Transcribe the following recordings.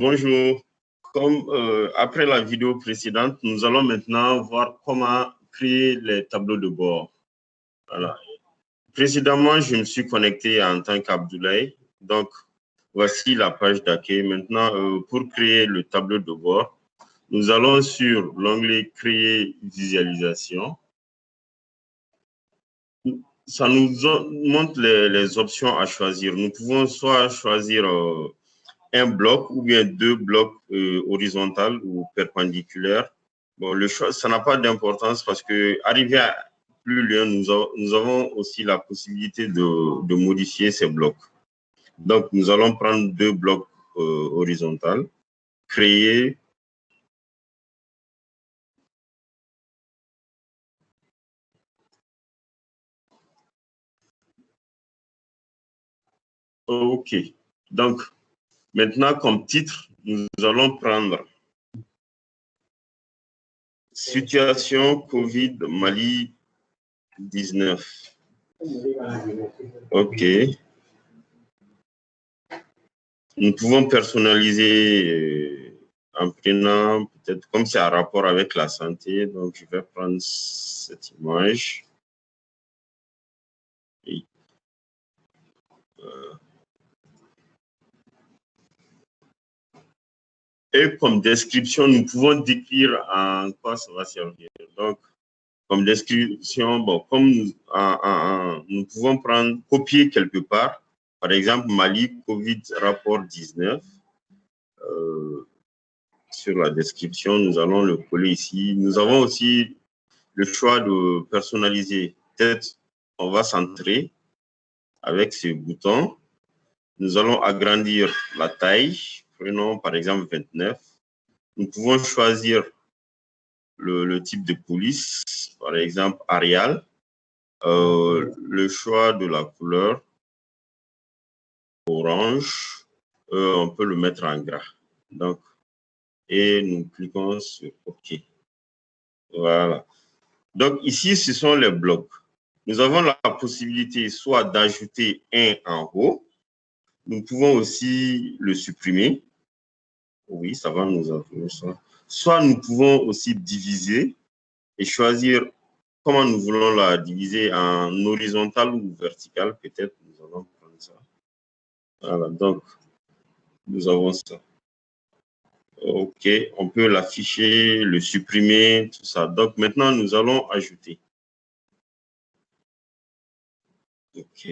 Bonjour. Comme après la vidéo précédente, nous allons maintenant voir comment créer les tableaux de bord. Voilà. Précédemment, je me suis connecté en tant qu'Abdoulaye. Donc, voici la page d'accueil. Maintenant, pour créer le tableau de bord, nous allons sur l'onglet « Créer visualisation ». Ça nous montre les options à choisir. Nous pouvons soit choisir un bloc ou bien deux blocs horizontaux ou perpendiculaires. Bon, le choix, ça n'a pas d'importance parce que arrivé à plus loin, nous avons aussi la possibilité de modifier ces blocs. Donc, nous allons prendre deux blocs horizontaux, créer. OK. Donc, maintenant, comme titre, nous allons prendre situation Covid Mali 19. OK. Nous pouvons personnaliser en prenant peut-être comme c'est un rapport avec la santé. Donc, je vais prendre cette image. Et comme description, nous pouvons décrire en quoi ça va servir. Donc, comme description, bon, comme nous pouvons prendre, copier quelque part, par exemple, Mali, Covid, rapport 19. Sur la description, nous allons le coller ici. Nous avons aussi le choix de personnaliser. Peut-être on va centrer avec ce bouton. Nous allons agrandir la taille. Prenons par exemple 29. Nous pouvons choisir le type de police, par exemple Arial. Le choix de la couleur orange, on peut le mettre en gras. Donc, et nous cliquons sur OK. Voilà. Donc, ici, ce sont les blocs. Nous avons la possibilité soit d'ajouter un en haut. Nous pouvons aussi le supprimer. Oui, ça va nous ajouter ça. Soit nous pouvons aussi diviser et choisir comment nous voulons la diviser en horizontal ou vertical. Peut-être nous allons prendre ça. Voilà, donc, nous avons ça. OK, on peut l'afficher, le supprimer, tout ça. Donc, maintenant, nous allons ajouter. OK.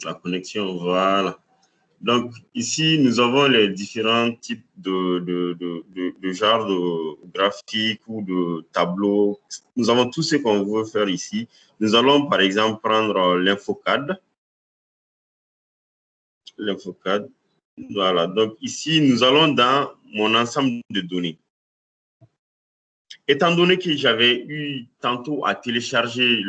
La connexion, voilà. Donc, ici, nous avons les différents types de genres de graphiques ou de tableaux. Nous avons tout ce qu'on veut faire ici. Nous allons, par exemple, prendre l'InfoCAD. L'InfoCAD. Voilà. Donc, ici, nous allons dans mon ensemble de données. Étant donné que j'avais eu tantôt à télécharger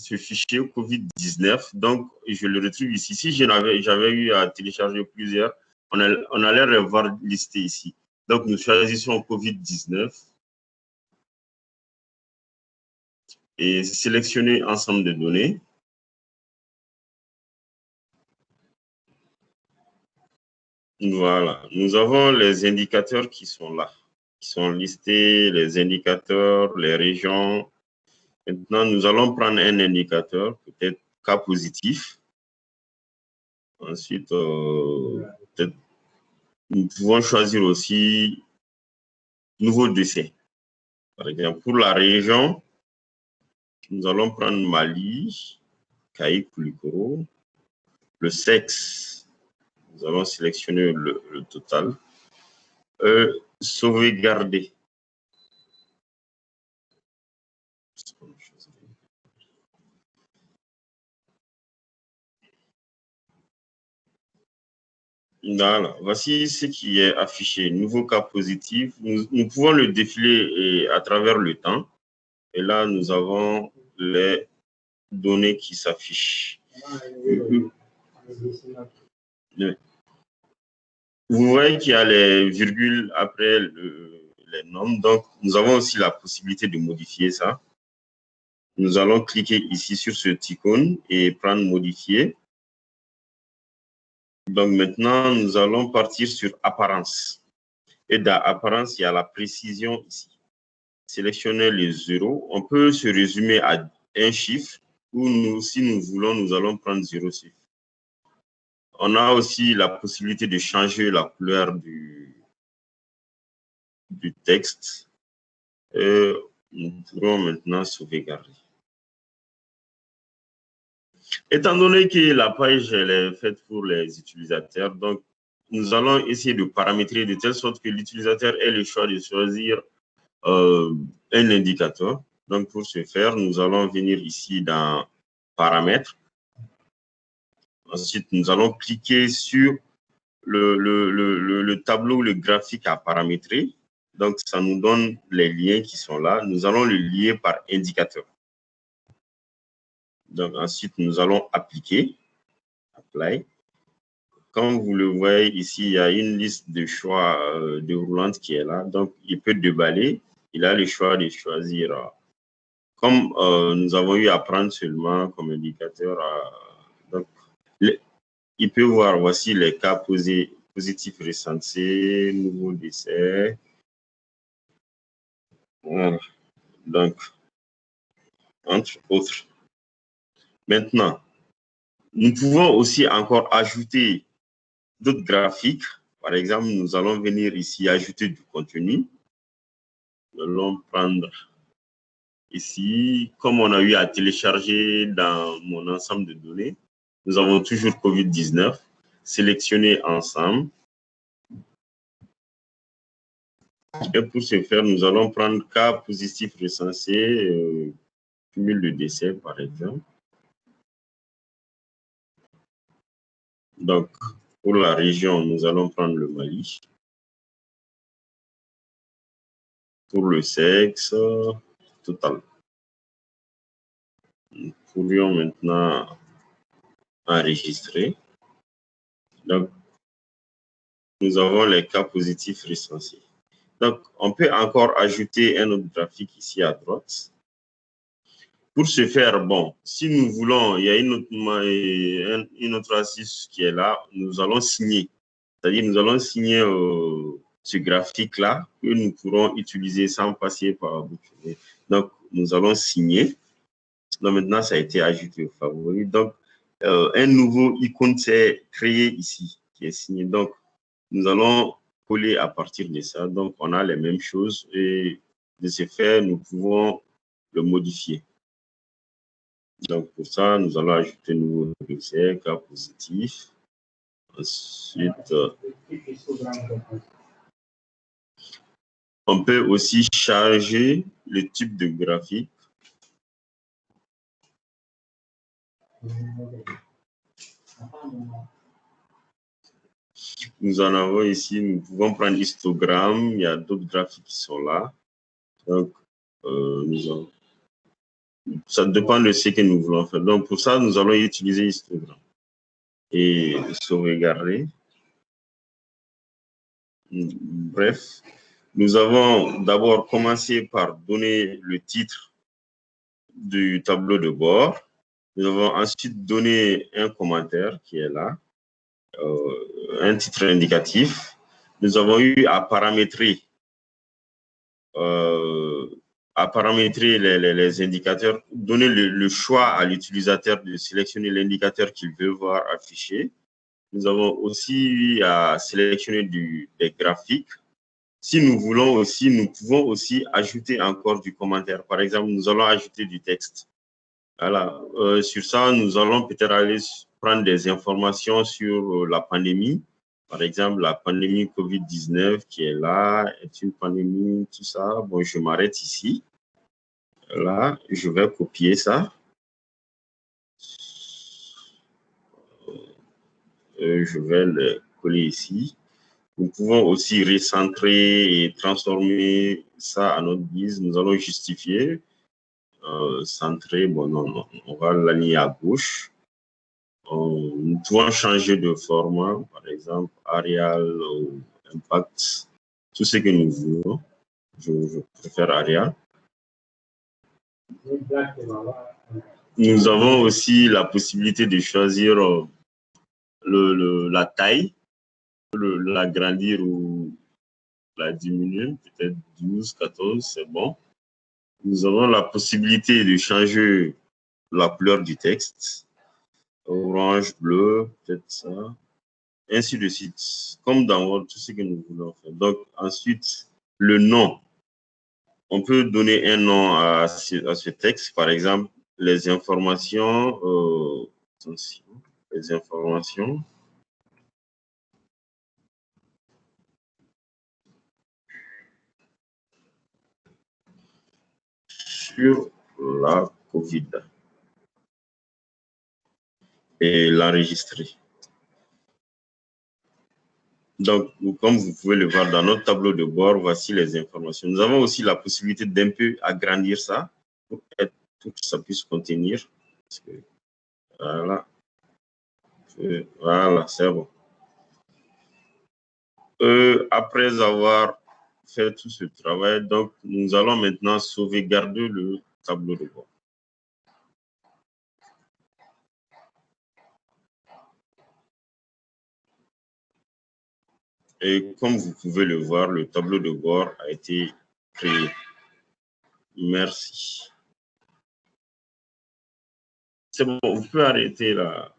ce fichier COVID-19, donc je le retrouve ici. Si j'avais eu à télécharger plusieurs, on allait revoir listé ici. Donc nous choisissons COVID-19 et sélectionner ensemble de données. Voilà, nous avons les indicateurs qui sont là, qui sont listés, les indicateurs, les régions. Maintenant, nous allons prendre un indicateur, peut-être cas positif. Ensuite, peut-être nous pouvons choisir aussi nouveau décès. Par exemple, pour la région, nous allons prendre Mali, Caï, Koulikoro. Le sexe, nous allons sélectionner le total. Sauvegarder. Voilà, voici ce qui est affiché. Nouveau cas positif. Nous pouvons le défiler à travers le temps. Et là, nous avons les données qui s'affichent. Vous voyez qu'il y a les virgules après les nombres. Donc, nous avons aussi la possibilité de modifier ça. Nous allons cliquer ici sur ce icône et prendre modifier. Donc maintenant, nous allons partir sur apparence. Et dans apparence, il y a la précision ici. Sélectionnez les zéros. On peut se résumer à un chiffre ou si nous voulons, nous allons prendre 0 chiffre. On a aussi la possibilité de changer la couleur du texte. Et nous pourrons maintenant sauvegarder. Étant donné que la page elle est faite pour les utilisateurs, donc nous allons essayer de paramétrer de telle sorte que l'utilisateur ait le choix de choisir un indicateur. Donc pour ce faire, nous allons venir ici dans Paramètres. Ensuite, nous allons cliquer sur le tableau, le graphique à paramétrer. Donc ça nous donne les liens qui sont là. Nous allons le lier par indicateur. Donc ensuite, nous allons appliquer. Apply. Comme vous le voyez ici, il y a une liste de choix déroulante qui est là. Donc, il peut déballer. Il a le choix de choisir. Comme nous avons eu à prendre seulement comme indicateur, donc, il peut voir, voici les cas positifs recensés, nouveaux décès. Voilà. Donc, entre autres. Maintenant, nous pouvons aussi encore ajouter d'autres graphiques. Par exemple, nous allons venir ici ajouter du contenu. Nous allons prendre ici, comme on a eu à télécharger dans mon ensemble de données, nous avons toujours COVID-19. Sélectionner ensemble. Et pour ce faire, nous allons prendre cas positif recensé, cumul de décès, par exemple. Donc, pour la région, nous allons prendre le Mali. Pour le sexe, total. Nous pourrions maintenant enregistrer. Donc, nous avons les cas positifs recensés. Donc, on peut encore ajouter un autre graphique ici à droite. Pour ce faire, bon, si nous voulons, il y a une autre astuce qui est là, nous allons signer. C'est-à-dire, nous allons signer ce graphique-là que nous pourrons utiliser sans passer par bout. Donc, nous allons signer. Donc, maintenant, ça a été ajouté au favori. Donc, un nouveau icône s'est créé ici, qui est signé. Donc, nous allons coller à partir de ça. Donc, on a les mêmes choses et de ce fait, nous pouvons le modifier. Donc, pour ça, nous allons ajouter un nouveau dossier, cas positif. Ensuite, on peut aussi charger le type de graphique. Nous en avons ici, nous pouvons prendre histogramme, il y a d'autres graphiques qui sont là. Donc, ça dépend de ce que nous voulons faire. Donc, pour ça, nous allons utiliser histogramme et sauvegarder. Bref, nous avons d'abord commencé par donner le titre du tableau de bord. Nous avons ensuite donné un commentaire qui est là, un titre indicatif. Nous avons eu à paramétrer les indicateurs, donner le choix à l'utilisateur de sélectionner l'indicateur qu'il veut voir affiché. Nous avons aussi eu à sélectionner des graphiques. Si nous voulons aussi, nous pouvons aussi ajouter encore du commentaire. Par exemple, nous allons ajouter du texte. Voilà. Sur ça, nous allons peut-être aller prendre des informations sur la pandémie. Par exemple, la pandémie COVID-19 qui est là, est une pandémie, tout ça. Bon, je m'arrête ici. Là, je vais copier ça. Je vais le coller ici. Nous pouvons aussi recentrer et transformer ça à notre guise. Nous allons justifier. Centrer, bon, non, on va l'aligner à gauche. Nous pouvons changer de format, par exemple, Arial ou Impact, tout ce que nous voulons. Je préfère Arial. Nous avons aussi la possibilité de choisir la taille, l'agrandir ou la diminuer, peut-être 12, 14, c'est bon. Nous avons la possibilité de changer la couleur du texte. Orange, bleu, peut-être ça. Ainsi de suite. Comme dans Word, tout ce que nous voulons faire. Donc, ensuite, le nom. On peut donner un nom à ce texte. Par exemple, les informations. Les informations. Sur la COVID et l'enregistrer. Donc, comme vous pouvez le voir dans notre tableau de bord, voici les informations. Nous avons aussi la possibilité d'un peu agrandir ça pour que ça puisse contenir. Voilà. Voilà, c'est bon. Après avoir fait tout ce travail, donc nous allons maintenant sauvegarder le tableau de bord. Et comme vous pouvez le voir, le tableau de bord a été créé. Merci. C'est bon, vous pouvez arrêter là.